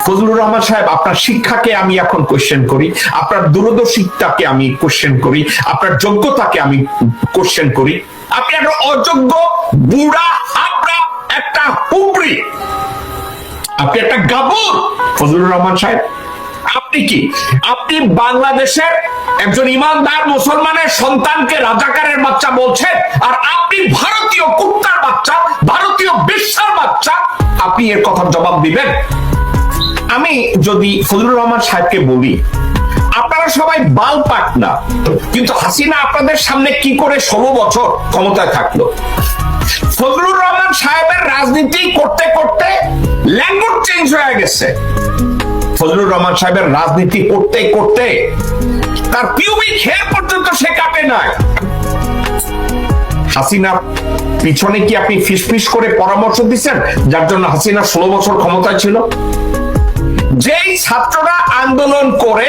ফজলুর রহমান সাহেব, আপনার শিক্ষাকে আমি এখন কোশ্চেন করি, আপনার দূরদর্শিতাকে আমি কোশ্চেন করি, আপনার যোগ্যতাকে আমি কোশ্চেন করি। আপনি একটা অযোগ্য, বুড়া, হাবড়া, একটা হুবড়ি, আপনি একটা গাবর ফজলুর রহমান সাহেব। আপনি কি, আপনি বাংলাদেশের একজন ইমানদার মুসলমানের সন্তানকে রাজাকারের বাচ্চা বলছেন, আর আপনি ভারতীয় কুত্তার বাচ্চা, ভারতীয় বেশ্যার বাচ্চা, আপনি এর কথার জবাব দিবেন? আমি যদি ফজলুর রহমান সাহেবকে বলি, আপনারা সবাই বাল পাক না, কিন্তু হাসিনা আপনাদের সামনে কি করে 16 বছর ক্ষমতায় থাকলো? ফজলুর রহমান সাহেবের রাজনীতি করতে করতে ল্যাঙ্গুয়েজ চেঞ্জ হয়ে গেছে। ফজলুর রহমান সাহেবের রাজনীতি করতে করতে তার পিউবিক হেয়ার পর্যন্ত সে কাটে নাই। হাসিনা পিছনে কি আপনি ফিসফিস করে পরামর্শ দিচ্ছেন, যার জন্য হাসিনা 16 বছর ক্ষমতায় ছিল? যেই ছাত্ররা আন্দোলন করে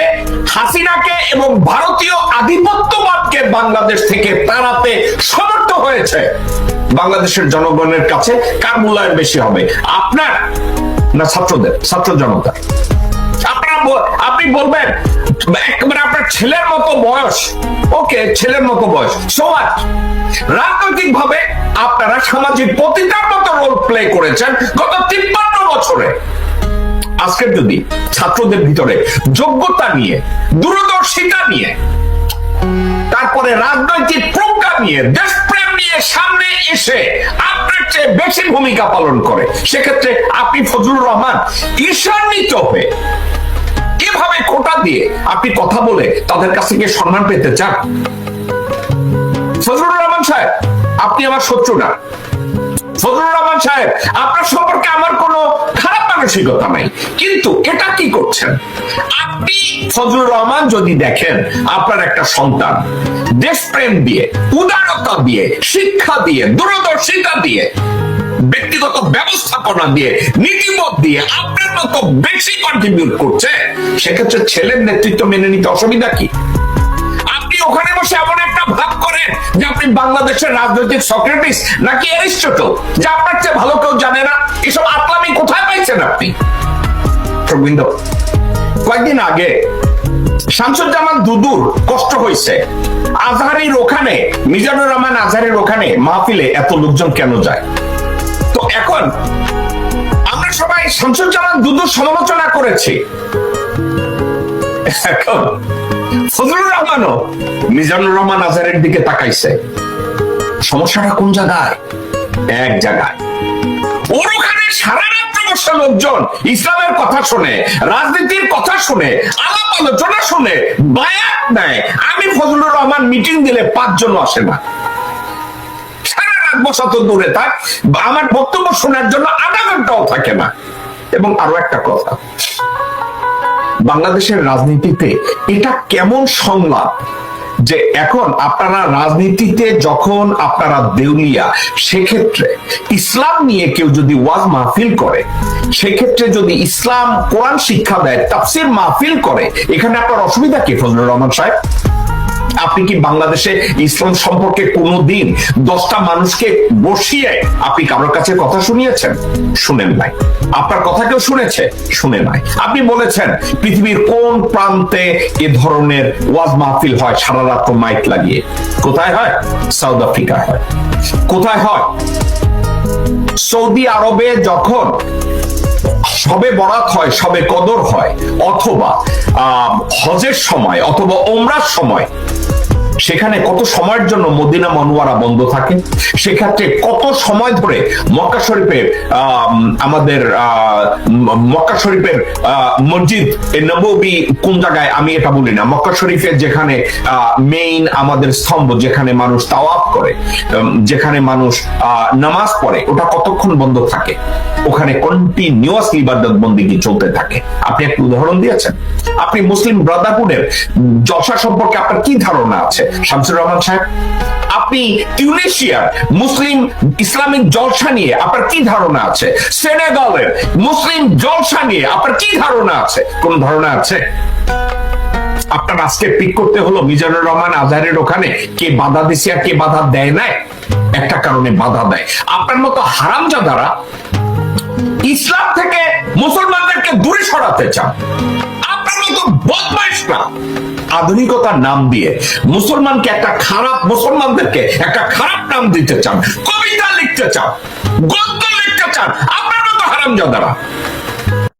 হাসিনাকে এবং ভারতীয় আধিপত্যবাদকে বাংলাদেশ থেকে তাড়াতে সমর্থ হয়েছে, বাংলাদেশের জনগণের কাছে কার মূল্যায়ন বেশি হবে, আপনার না ছাত্রদের, ছাত্র জনতা? আপনি বলবেন একেবারে আপনার ছেলের মতো বয়স, ওকে, ছেলের মতো বয়স, সবার রাজনৈতিক ভাবে আপনারা সামাজিক পতিতার মতো রোল প্লে করেছেন গত 53 বছরে। আজকে যদি ছাত্রদের ভিতরে যোগ্যতা নিয়ে, দূরদর্শিতা নিয়ে, তারপরে রাজনৈতিক প্রজ্ঞা নিয়ে, দেশপ্রেম নিয়ে সামনে এসে আপনার চেয়ে বেশি ভূমিকা পালন করে, সেক্ষেত্রে আপনি ফজলুর রহমান ঈর্ষান্বিত হয়ে এভাবে কোটা দিয়ে আপনি কথা বলে তাদের কাছ থেকে সম্মান পেতে চান? ফজলুর রহমান সাহেব, আপনি আমার শত্রু না। ফজলুর রহমান সাহেব, আপনার সম্পর্কে আমার কোনো খারাপ মানসিকতা নাই, কিন্তু এটা কি করছেন আপনি? ফজলুর রহমান যদি দেখেন আপনার একটা সন্তান দেশপ্রেম দিয়ে, উদারতা দিয়ে, শিক্ষা দিয়ে, দূরদর্শিতা দিয়ে, ব্যক্তিগত ব্যবস্থাপনা দিয়ে, নীতিবোধ দিয়ে আপনার মতো বেশি কন্ট্রিবিউট করছে, সেক্ষেত্রে ছেলের নেতৃত্ব মেনে নিতে অসুবিধা কি? আপনি ওখানে বসে এমন একটা ভাব করেন যে আপনি বাংলাদেশের রাজনৈতিক সক্রেটিস নাকি অ্যারিস্টটল, যা আপনার চেয়ে ভালো কেউ জানে না। এসব আকলামি কোথায় পাইছেন আপনি? কয়েকদিন আগে শামসুজ্জামান দুদুর কষ্ট হয়েছে, আজহারির ওখানে, মিজানুর রহমান আজহারির ওখানে মাহফিলে এত লোকজন কেন যায়? তো এখন আমরা সবাই শামসুজ্জামান দুদুর সমালোচনা করেছি, এখন ফজলুর রহমানও মিজানুর রহমান আজহারের দিকে তাকাইছে। সমস্যাটা কোন জায়গায়? এক জায়গায়, ওর ওখানে সারা রাত্রে বসে লোকজন ইসলামের কথা শুনে, রাজনীতির কথা শুনে, আলাপ আলোচনা শুনে বায়াত নেয়। আমি ফজলুর রহমান মিটিং দিলে 5 জন আসে না, সারা রাত বসা তো দূরে থাক, আমার বক্তব্য শোনার জন্য আধা ঘন্টাও থাকে না। এবং আরো একটা কথা, বাংলাদেশের রাজনীতিতে এটা কেমন সংলাপ যে এখন আপনারা রাজনীতিতে যখন আপনারা দেউলিয়া, সেক্ষেত্রে ইসলাম নিয়ে কেউ যদি ওয়াজ মাহফিল করে, সেক্ষেত্রে যদি ইসলাম কোরআন শিক্ষা দেয়, তাফসীর মাহফিল করে, এখানে আপনার অসুবিধা কি ফজলুর রহমান সাহেব? আপনি কি বাংলাদেশে ইসলাম সম্পর্কে কোনোদিন 10টা মানুষকে বসিয়ে আপনি কারোর কাছে কথা শুনিয়েছেন? শুনেন নাই। আপনার কথা কেউ শুনেছে? শুনে নাই। আপনি বলেছেন পৃথিবীর কোন প্রান্তে এ ধরনের ওয়াজ মাহফিল হয় সারা রাত মাইক লাগিয়ে? কোথায় হয়? সাউথ আফ্রিকায় হয়। কোথায় হয়? সৌদি আরবে যখন সবে বরাত হয়, সবে কদর হয়, অথবা হজের সময়, অথবা ওমরার সময়, সেখানে কত সময়ের জন্য মদিনা মনোয়ারা বন্ধ থাকে, সেক্ষেত্রে কত সময় ধরে মক্কা শরীফের আমাদের মক্কা শরীফের মসজিদ নববী কোন জায়গায় আমি এটা বলি না, মক্কা শরীফের যেখানে মেইন আমাদের স্তম্ভ, যেখানে মানুষ তাওয়াফ করে, যেখানে মানুষ নামাজ পড়ে, ওটা কতক্ষণ বন্ধ থাকে? ওখানে কন্টিনিউয়াসলি ইবাদত বন্দেগী চলতে থাকে। আপনি একটা উদাহরণ দিয়েছেন। আপনি মুসলিম ব্রাদারহুডের জলসা সম্পর্কে আপনার কি ধারণা আছে শামসুর রহমান সাহেব? আপনি টিউনিশিয়ার মুসলিম ইসলামিক জলসা নিয়ে আপনার কি ধারণা আছে? সেনেগালের মুসলিম জলসা নিয়ে আপনার কি ধারণা আছে? কোন ধারণা আছে? আপনার আজকে পিক করতে হলো মিজানুর রহমান আজহারের ওখানে কে বাধা দিছে আর কে বাধা দেয় নাই। একটা কারণে বাধা দেয়, আপনার মতো হারামজাদারা ইসলাম থেকে মুসলমানদেরকে দূরে সরাতে চান। আপনারা তো বদমাইশরা আধুনিকতার নাম দিয়ে মুসলমানদেরকে একটা খারাপ নাম দিতে চান, কবিতা লিখতে চান, গদ্য লিখতে চান, আপনারা তো হারামজাদারা।